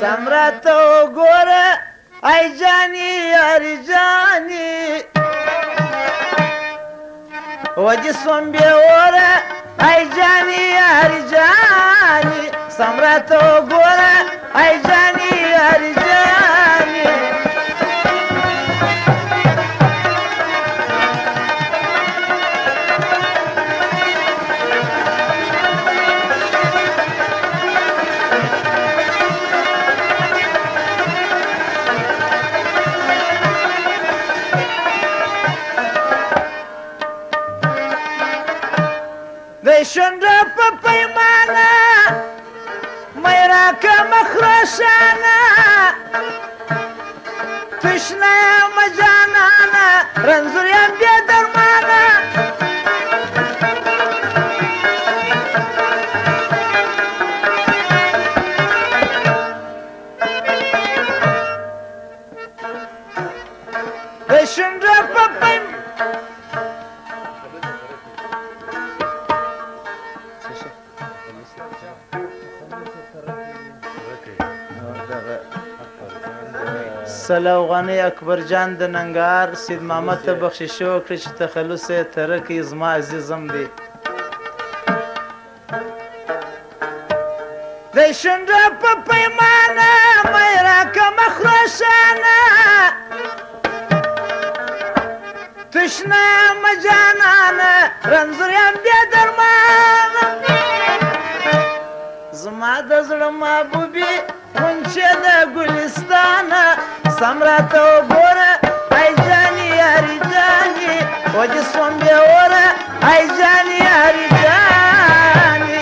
سمراته وګوره ای جانې یاري جانې ودې سوم بېوره ای جانې یاري جانې سمراته وګوره ای جانې یاري جانې د شونډه په پیمانه مې راکړه خروشانه تشنه یم جانانه رنځور یم بې درمانه د شونډه په پیمانه سلو غنی اکبر جان د ننګار سید محمد ته بخشش وکړي چې تخلص یې ترکي زما عزیزم دی د شونډه په پیمانه مې راکړه خروشانه تشنه یم جانانه رنځور یم بې درمانه زما د زړه محبوبې غونچې د ګلستانه سم راته وګوره ای جانې یاري جانې ودې سوم بېوره ای جانې یاري جانې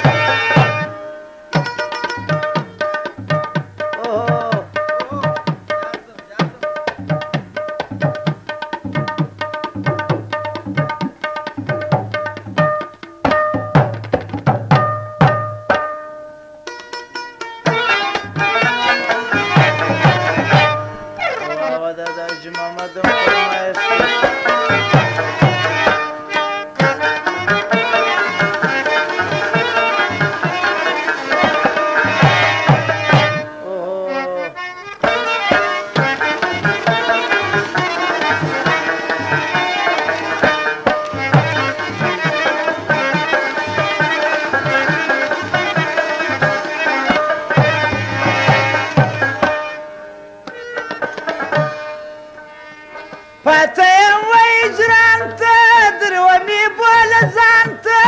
پاته یم و هجران ته درومې بوله ځان ته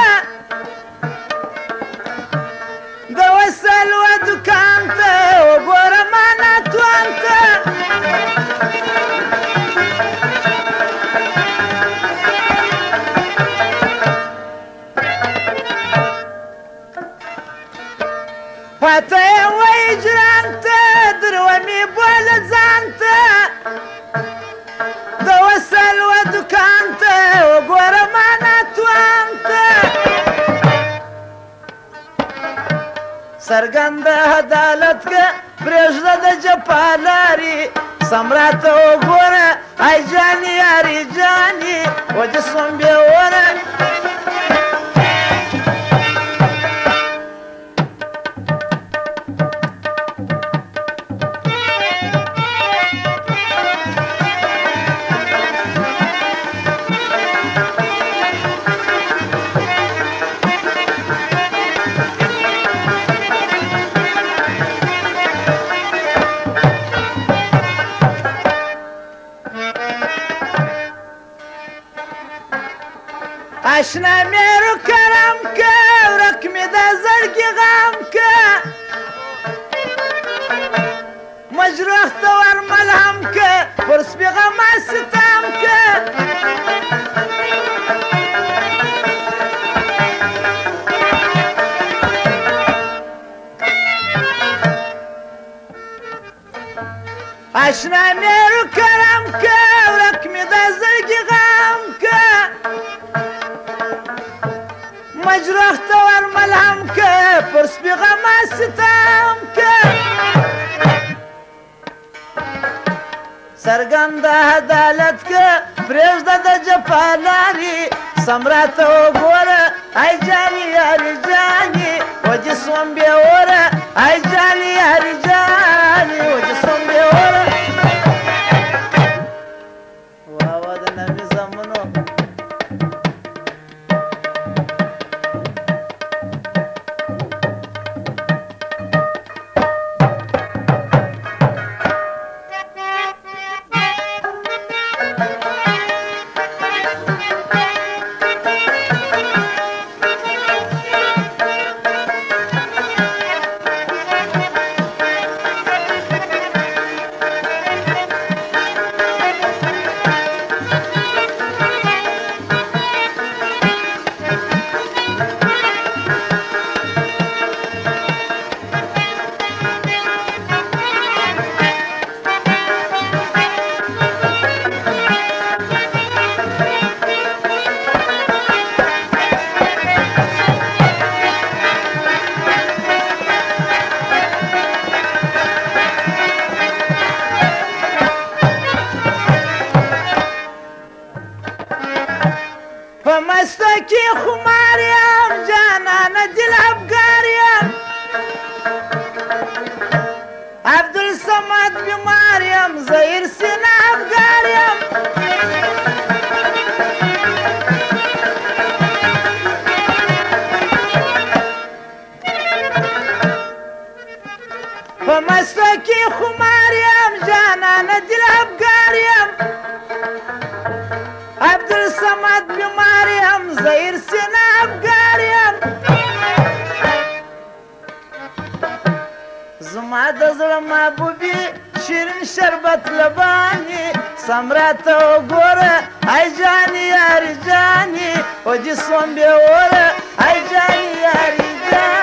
د وصل و دوکان ته وګوره ما ناتوان ته پاته یم و هجران ته درومې بوله ځان ته د وصل و دوکان ته وګوره ما ناتوان ته څرګنده عدالت که پرېږده د جفا لارې سم راته وګوره ای جانې یاري جانې ودې سوم بېوره اشنا مې رو کرم که ورک مې د زړګي غم که مجروح ته ور ملهم که پر سپي غمه ستم که اشنا مې رو کرم که ورک مې د زړګي غم که مجروح ته ور ملهم که پر سپي غمه ستم که څرګنده عدالت که پرېږده د جفا لارې سمراته وګوره ای جاني یاري جاني وجې سوم بې وره ای جاني یاري جاني وجې سوم بې وره واه د نبي زامنو مستکی خماریم جانان دل افگاریم عبدالصمد بیماریم زهیر سینه افگاریم مستکی خماریم جانان دل افگاریم عبدالصمد بیماریم زهیر سینه افگاریم زما د زړه محبوبي شیرین شربت لباني سمراته وګوره ای جاني یاري جاني وجې سوم بې وره ای جاني یاري جاني